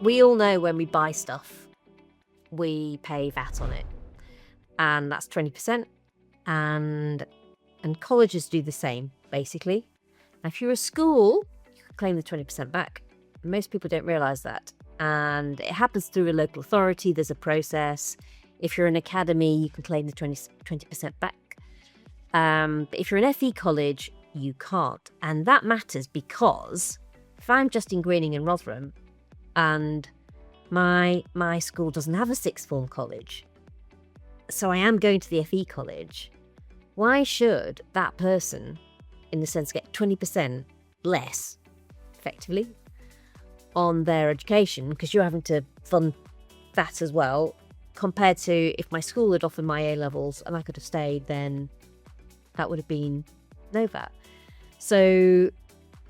we all know when we buy stuff, we pay VAT on it, and that's 20%. And colleges do the same, basically. Now, if you're a school, you can claim the 20% back. Most people don't realise that. And it happens through a local authority. There's a process. If you're an academy, you can claim the 20% back. But if you're an FE college, you can't. And that matters because if I'm Justine Greening in Rotherham and my school doesn't have a sixth form college, so I am going to the FE college, why should that person, in the sense, get 20% less, effectively, on their education, because you're having to fund that as well, compared to if my school had offered my A-levels and I could have stayed, then that would have been no VAT. So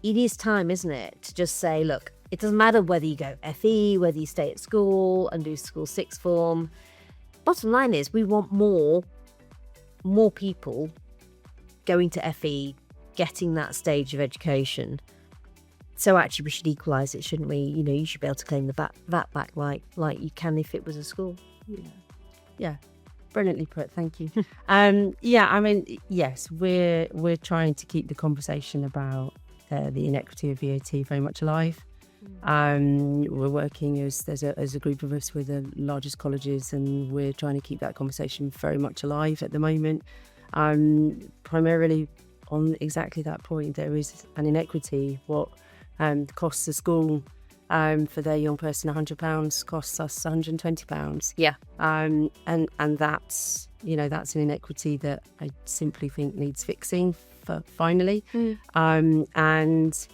it is time, isn't it, to just say, look, it doesn't matter whether you go FE, whether you stay at school and do school sixth form. Bottom line is we want more people going to FE, getting that stage of education. So actually we should equalise it, shouldn't we? You know, you should be able to claim the VAT back like you can if it was a school. Yeah. Brilliantly put, thank you. Yeah, I mean, yes, we're trying to keep the conversation about the inequity of VAT very much alive. We're working as a group of us with the largest colleges, and we're trying to keep that conversation very much alive at the moment. Primarily on exactly that point, there is an inequity. What costs a school for their young person £100 costs us £120. Yeah. And that's, that's an inequity that I simply think needs fixing finally. And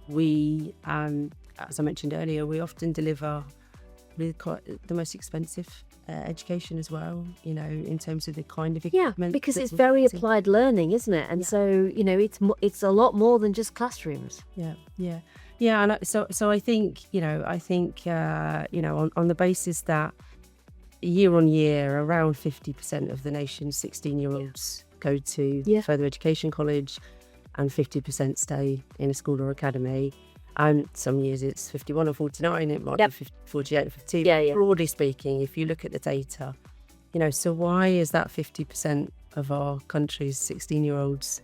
we, as I mentioned earlier, we often deliver really quite the most expensive education as well, in terms of the kind of equipment. Yeah, because it's very applied learning, isn't it? And so, it's a lot more than just classrooms. Yeah, and so I think, on the basis that year on year, around 50% of the nation's 16-year-olds go to further education college and 50% stay in a school or academy. Some years it's 51 or 49, it might be 48 or 52. Yeah. Broadly speaking, if you look at the data, so why is that 50% of our country's 16-year-olds,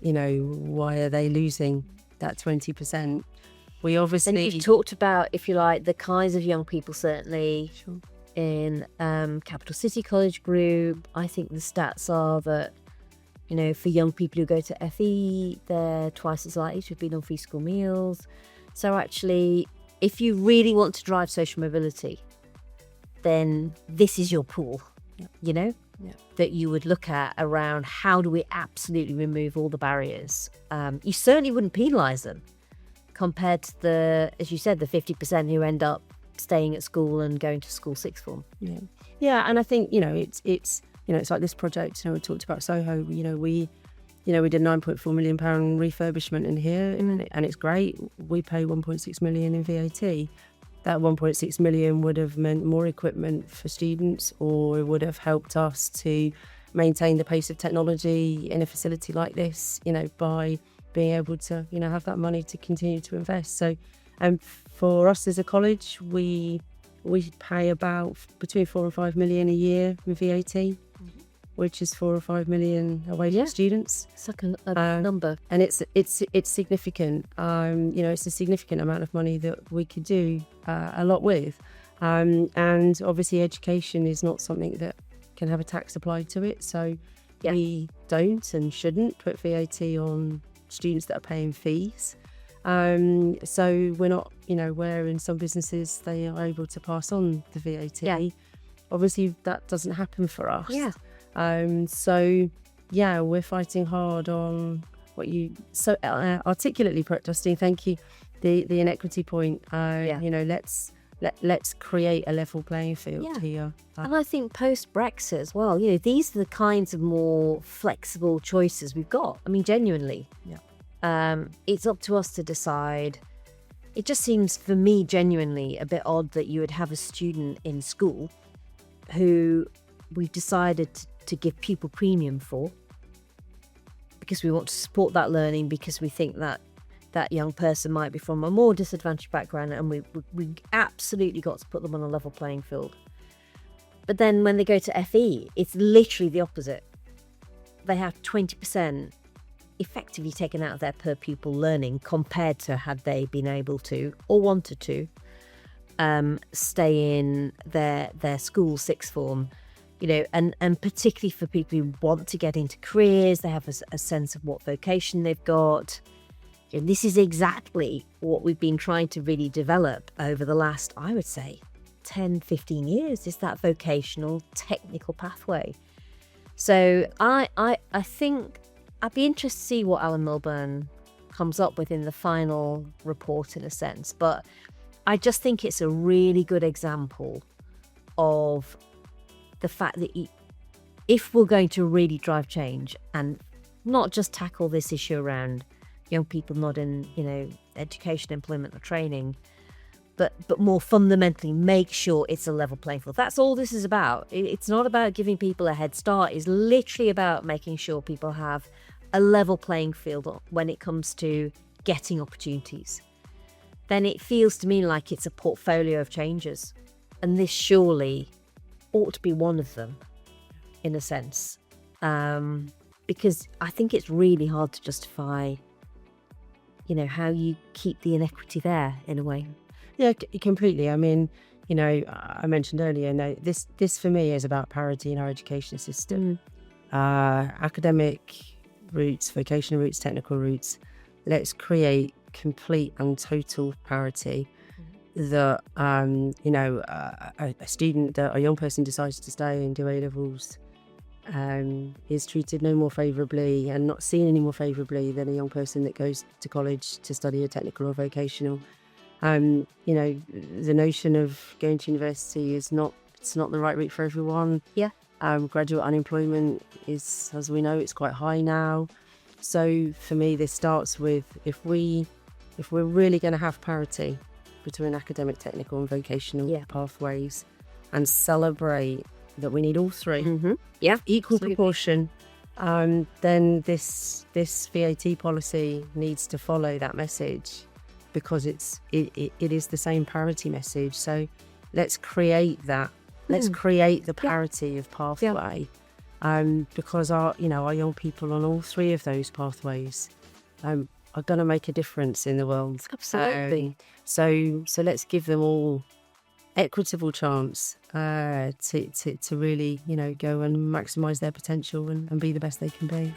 why are they losing that 20%? We obviously... And you've talked about, if you like, the kinds of young people, certainly in Capital City College Group. I think the stats are that, for young people who go to FE, they're twice as likely to have been on free school meals. So actually, if you really want to drive social mobility, then this is your pool, that you would look at around how do we absolutely remove all the barriers. You certainly wouldn't penalise them compared to the, as you said, the 50% who end up staying at school and going to school sixth form. Yeah, and I think, it's like this project, we talked about Soho, we did £9.4 million refurbishment in here, and it's great. We pay 1.6 million in VAT. That 1.6 million would have meant more equipment for students, or it would have helped us to maintain the pace of technology in a facility like this, by being able to, have that money to continue to invest. So, for us as a college, we pay about between 4 and 5 million a year with VAT, which is 4 or 5 million away from students. It's like a number, and it's significant. It's a significant amount of money that we could do a lot with, and obviously education is not something that can have a tax applied to it. So we don't and shouldn't put VAT on students that are paying fees. So we're not, where in some businesses they are able to pass on the VAT. Obviously that doesn't happen for us. So we're fighting hard on what you so articulately put, Justine. Thank you. The inequity point. Let's create a level playing field here. And I think post-Brexit as well, these are the kinds of more flexible choices we've got. I mean, genuinely. It's up to us to decide. It just seems, for me, genuinely a bit odd that you would have a student in school who we've decided to give pupil premium for, because we want to support that learning, because we think that that young person might be from a more disadvantaged background, and we absolutely got to put them on a level playing field. But then when they go to FE, it's literally the opposite. They have 20% effectively taken out of their per pupil learning compared to had they been able to or wanted to stay in their school sixth form, and particularly for people who want to get into careers, they have a sense of what vocation they've got. And this is exactly what we've been trying to really develop over the last, I would say, 10, 15 years, is that vocational technical pathway. So I think I'd be interested to see what Alan Milburn comes up with in the final report, in a sense. But I just think it's a really good example of the fact that if we're going to really drive change and not just tackle this issue around young people not in, education, employment or training, but more fundamentally make sure it's a level playing field. That's all this is about. It's not about giving people a head start. It's literally about making sure people have a level playing field when it comes to getting opportunities. Then it feels to me like it's a portfolio of changes. And this surely ought to be one of them, in a sense. Because I think it's really hard to justify, how you keep the inequity there, in a way. Yeah, completely. I mean, I mentioned earlier, this for me is about parity in our education system. Academic routes, vocational routes, technical routes. Let's create complete and total parity. That a student, a young person decides to stay and do A-levels is treated no more favourably and not seen any more favourably than a young person that goes to college to study a technical or vocational. The notion of going to university it's not the right route for everyone. Yeah. Graduate unemployment is, as we know, it's quite high now. So for me, this starts with if we're really going to have parity between academic, technical and vocational pathways and celebrate that we need all three, equal absolutely. proportion, then this VAT policy needs to follow that message, because it is the same parity message. So let's create that. Let's create the parity of pathway, because our young people on all three of those pathways are going to make a difference in the world. Absolutely. So let's give them all equitable chance to really go and maximise their potential and be the best they can be.